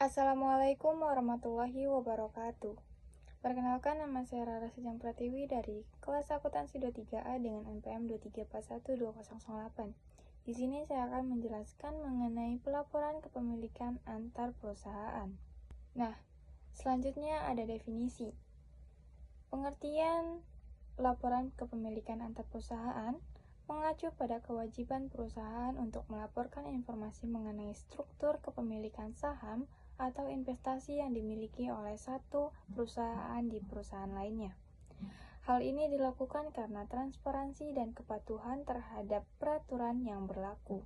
Assalamualaikum warahmatullahi wabarakatuh. Perkenalkan, nama saya Rara Sejang Pratiwi dari kelas akuntansi 23A dengan NPM 23412008. Di sini saya akan menjelaskan mengenai pelaporan kepemilikan antar perusahaan. Nah, selanjutnya ada definisi. Pengertian laporan kepemilikan antar perusahaan mengacu pada kewajiban perusahaan untuk melaporkan informasi mengenai struktur kepemilikan saham atau investasi yang dimiliki oleh satu perusahaan di perusahaan lainnya. Hal ini dilakukan karena transparansi dan kepatuhan terhadap peraturan yang berlaku.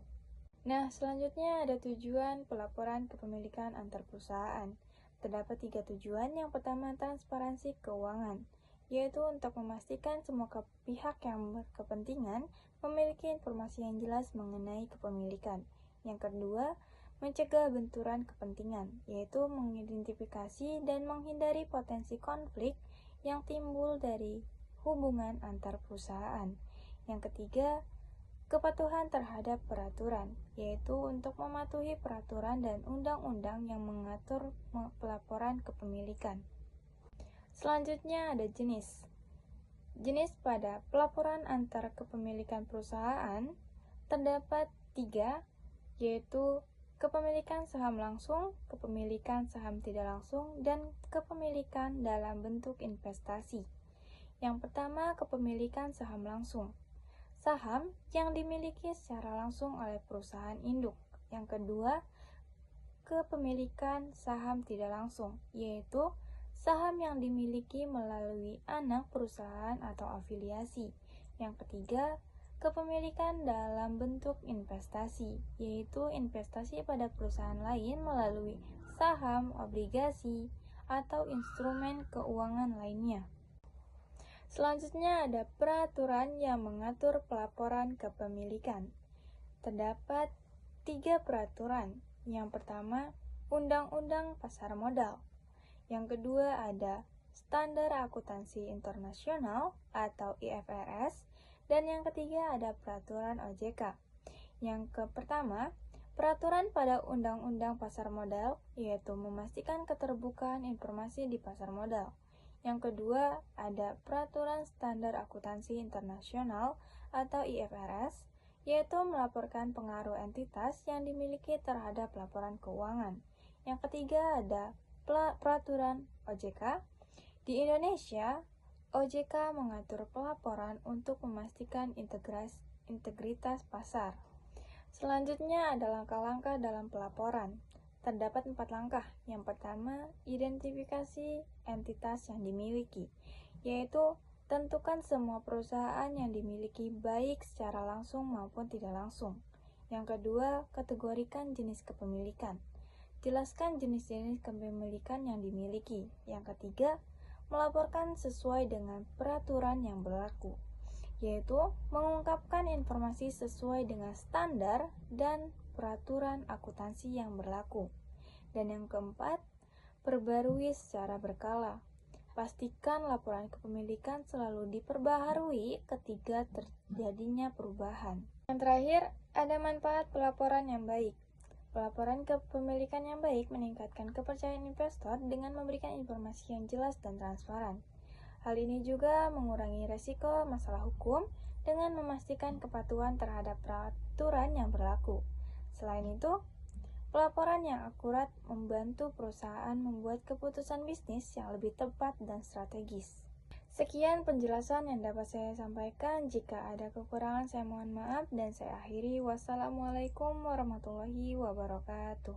Nah, selanjutnya ada tujuan pelaporan kepemilikan antar perusahaan. Terdapat 3 tujuan. Yang pertama, transparansi keuangan, yaitu untuk memastikan semua pihak yang berkepentingan memiliki informasi yang jelas mengenai kepemilikan. Yang kedua, mencegah benturan kepentingan, yaitu mengidentifikasi dan menghindari potensi konflik yang timbul dari hubungan antar perusahaan. Yang ketiga, kepatuhan terhadap peraturan, yaitu untuk mematuhi peraturan dan undang-undang yang mengatur pelaporan kepemilikan. Selanjutnya ada jenis. Jenis pada pelaporan antar kepemilikan perusahaan terdapat 3, yaitu kepemilikan saham langsung, kepemilikan saham tidak langsung, dan kepemilikan dalam bentuk investasi. Yang pertama, kepemilikan saham langsung. Saham yang dimiliki secara langsung oleh perusahaan induk. Yang kedua, kepemilikan saham tidak langsung, yaitu saham yang dimiliki melalui anak perusahaan atau afiliasi. Yang ketiga, kepemilikan dalam bentuk investasi, yaitu investasi pada perusahaan lain melalui saham, obligasi, atau instrumen keuangan lainnya. Selanjutnya ada peraturan yang mengatur pelaporan kepemilikan. Terdapat 3 peraturan. Yang pertama, Undang-Undang Pasar Modal. Yang kedua ada Standar Akuntansi Internasional atau IFRS, dan yang ketiga ada Peraturan OJK. Yang pertama, peraturan pada Undang-Undang Pasar Modal, yaitu memastikan keterbukaan informasi di pasar modal. Yang kedua ada Peraturan Standar Akuntansi Internasional atau IFRS, yaitu melaporkan pengaruh entitas yang dimiliki terhadap laporan keuangan. Yang ketiga ada Peraturan OJK. Di Indonesia, OJK mengatur pelaporan untuk memastikan integritas pasar. Selanjutnya ada langkah-langkah dalam pelaporan. Terdapat 4 langkah. Yang pertama, identifikasi entitas yang dimiliki, yaitu tentukan semua perusahaan yang dimiliki baik secara langsung maupun tidak langsung. Yang kedua, kategorikan jenis kepemilikan. Jelaskan jenis-jenis kepemilikan yang dimiliki. Yang ketiga, melaporkan sesuai dengan peraturan yang berlaku, yaitu mengungkapkan informasi sesuai dengan standar dan peraturan akuntansi yang berlaku. Dan yang keempat, perbarui secara berkala. Pastikan laporan kepemilikan selalu diperbaharui ketika terjadinya perubahan. Yang terakhir, ada manfaat pelaporan yang baik. Pelaporan kepemilikan yang baik meningkatkan kepercayaan investor dengan memberikan informasi yang jelas dan transparan. Hal ini juga mengurangi resiko masalah hukum dengan memastikan kepatuhan terhadap peraturan yang berlaku. Selain itu, pelaporan yang akurat membantu perusahaan membuat keputusan bisnis yang lebih tepat dan strategis. Sekian penjelasan yang dapat saya sampaikan. Jika ada kekurangan, saya mohon maaf dan saya akhiri. Wassalamualaikum warahmatullahi wabarakatuh.